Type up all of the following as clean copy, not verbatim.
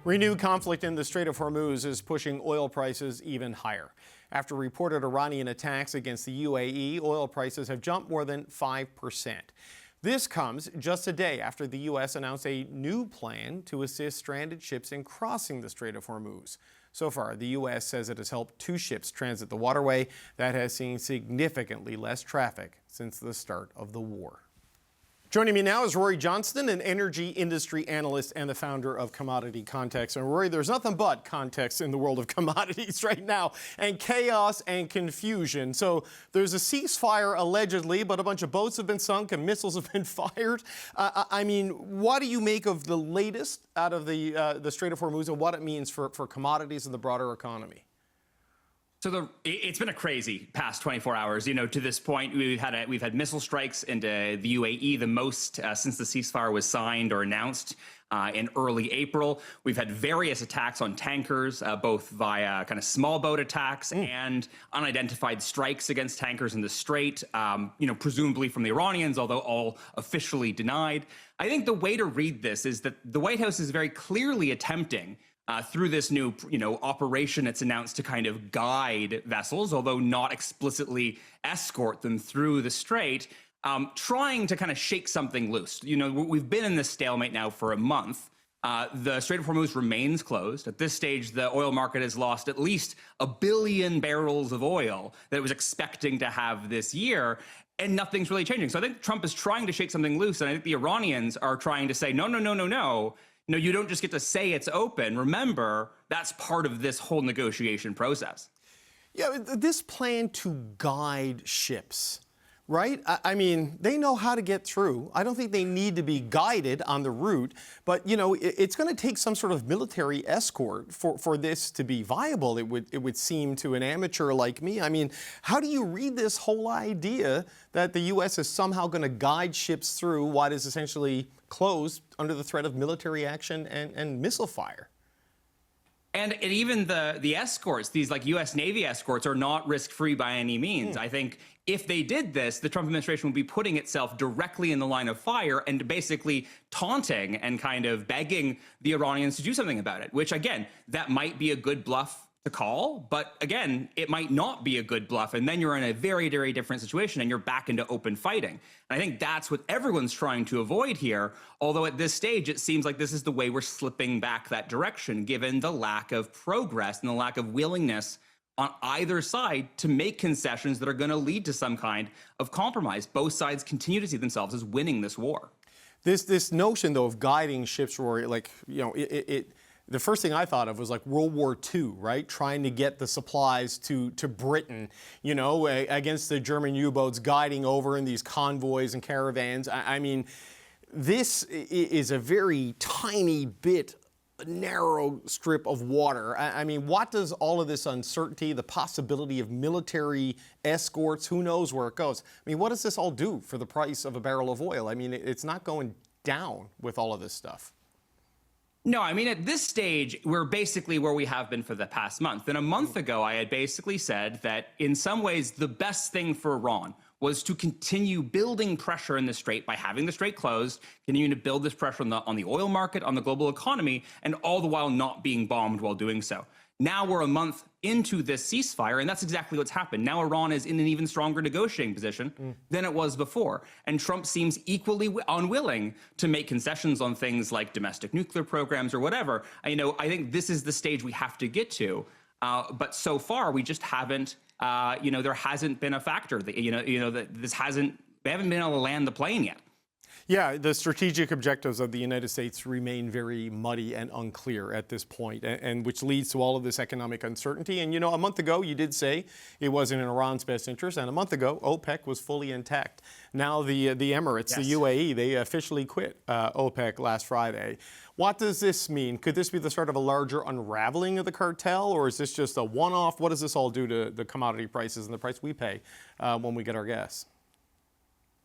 Renewed conflict in the Strait of Hormuz is pushing oil prices even higher. After reported Iranian attacks against the U.A.E., oil prices have jumped more than 5%. This comes just a day after the U.S. announced a new plan to assist stranded ships in crossing the Strait of Hormuz. So far, the U.S. says it has helped 2 ships transit the waterway that has seen significantly less traffic since the start of the war. Joining me now is Rory Johnston, an energy industry analyst and the founder of Commodity Context. And Rory, there's nothing but context in the world of commodities right now, and chaos and confusion. So there's a ceasefire allegedly, but a bunch of boats have been sunk and missiles have been fired. I mean, what do you make of the latest out of the Strait of Hormuz and what it means for commodities and the broader economy? So it's been a crazy past 24 hours. You know, to this point, we've had missile strikes into the U.A.E., the most since the ceasefire was signed or announced in early April. We've had various attacks on tankers, both via kind of small boat attacks and unidentified strikes against tankers in the Strait, you know, presumably from the Iranians, although all officially denied. I think the way to read this is that the White House is very clearly attempting through this new, operation it's announced to kind of guide vessels, although not explicitly escort them through the Strait, trying to kind of shake something loose. You know, we've been in this stalemate now for a month. The Strait of Hormuz remains closed. At this stage, the oil market has lost at least 1 billion barrels of oil that it was expecting to have this year, and nothing's really changing. So I think Trump is trying to shake something loose, and I think the Iranians are trying to say, no, no, no, no, no. No, you don't just get to say it's open. Remember, that's part of this whole negotiation process. Yeah, this plan to guide ships, right? I mean, they know how to get through. I don't think they need to be guided on the route, but, it's going to take some sort of military escort for this to be viable, it would seem to an amateur like me. I mean, how do you read this whole idea that the U.S. is somehow going to guide ships through what is essentially closed under the threat of military action and missile fire? And even the escorts, these like U.S. Navy escorts, are not risk-free by any means. I think if they did this, the Trump administration would be putting itself directly in the line of fire and basically taunting and kind of begging the Iranians to do something about it, which, again, that might be a good bluff to call, but again, it might not be a good bluff, and then you're in a very, very different situation and you're back into open fighting. And I think that's what everyone's trying to avoid here, although at this stage it seems like this is the way we're slipping back that direction, given the lack of progress and the lack of willingness on either side to make concessions that are going to lead to some kind of compromise. Both sides continue to see themselves as winning this war. This notion, though, of guiding ships, Rory, like, the first thing I thought of was like World War II, right? Trying to get the supplies to Britain, against the German U-boats guiding over in these convoys and caravans. I mean, this is a very tiny bit, narrow strip of water. I mean, what does all of this uncertainty, the possibility of military escorts, who knows where it goes? I mean, what does this all do for the price of a barrel of oil? I mean, it's not going down with all of this stuff. No, I mean, at this stage, we're basically where we have been for the past month. And a month ago, I had basically said that in some ways, the best thing for Iran was to continue building pressure in the Strait by having the Strait closed, continuing to build this pressure on the oil market, on the global economy, and all the while not being bombed while doing so. Now we're a month into this ceasefire, and that's exactly what's happened. Now Iran is in an even stronger negotiating position than it was before. And Trump seems equally unwilling to make concessions on things like domestic nuclear programs or whatever. I think this is the stage we have to get to. But so far, we just haven't, there hasn't been a factor. That we haven't been able to land the plane yet. Yeah, the strategic objectives of the United States remain very muddy and unclear at this point, and which leads to all of this economic uncertainty. And, a month ago, you did say it wasn't in Iran's best interest, and a month ago, OPEC was fully intact. Now the Emirates, yes, the U.A.E., they officially quit OPEC last Friday. What does this mean? Could this be the start of a larger unraveling of the cartel, or is this just a one-off? What does this all do to the commodity prices and the price we pay when we get our gas?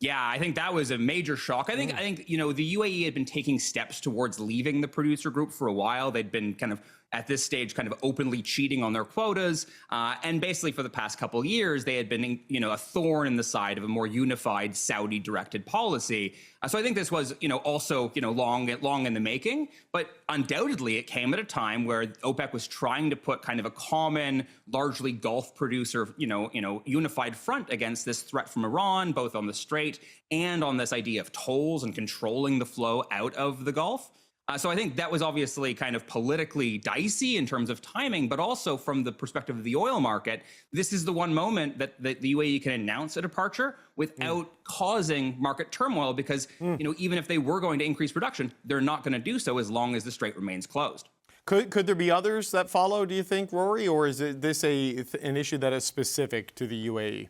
Yeah, I think that was a major shock. I think the UAE had been taking steps towards leaving the producer group for a while. They'd been kind of at this stage kind of openly cheating on their quotas, and basically for the past couple of years they had been a thorn in the side of a more unified Saudi-directed policy. So I think this was also long in the making, but undoubtedly it came at a time where OPEC was trying to put kind of a common, largely Gulf producer unified front against this threat from Iran, both on the Strait and on this idea of tolls and controlling the flow out of the Gulf. So I think that was obviously kind of politically dicey in terms of timing, but also from the perspective of the oil market, this is the one moment that the UAE can announce a departure without causing market turmoil, because even if they were going to increase production, they're not going to do so as long as the Strait remains closed. Could there be others that follow, do you think, Rory, or is this an issue that is specific to the UAE?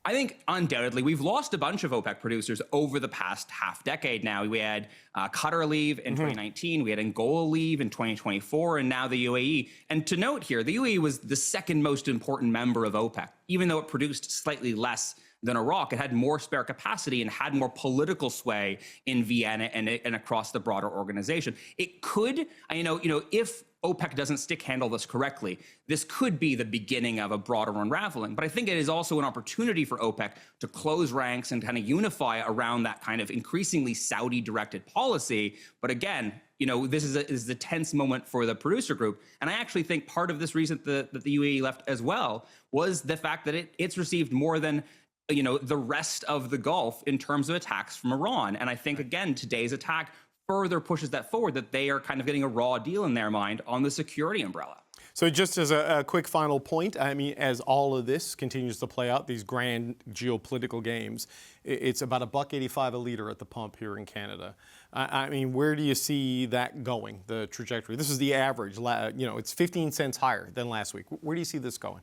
I think undoubtedly we've lost a bunch of OPEC producers over the past half decade now. We had Qatar leave in 2019, we had Angola leave in 2024, and now the UAE. And to note here, the UAE was the second most important member of OPEC. Even though it produced slightly less than Iraq, it had more spare capacity and had more political sway in Vienna and across the broader organization. It could, if OPEC doesn't stick handle this correctly, this could be the beginning of a broader unraveling. But I think it is also an opportunity for OPEC to close ranks and kind of unify around that kind of increasingly Saudi-directed policy. But again, this is a tense moment for the producer group. And I actually think part of this reason that the UAE left as well was the fact that it's received more than the rest of the Gulf in terms of attacks from Iran. And I think, again, today's attack further pushes that forward, that they are kind of getting a raw deal in their mind on the security umbrella. So just as a quick final point, I mean, as all of this continues to play out, these grand geopolitical games, it's about $1.85 a liter at the pump here in Canada. I mean, where do you see that going, the trajectory? This is the average. It's 15 cents higher than last week. Where do you see this going?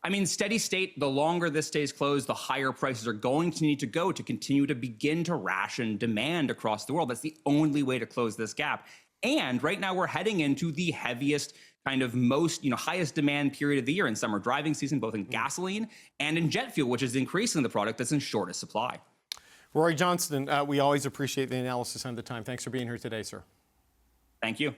I mean, steady state, the longer this stays closed, the higher prices are going to need to go to continue to begin to ration demand across the world. That's the only way to close this gap. And right now we're heading into the heaviest, kind of most, highest demand period of the year in summer driving season, both in gasoline and in jet fuel, which is increasingly the product that's in shortest supply. Rory Johnston, we always appreciate the analysis and the time. Thanks for being here today, sir. Thank you.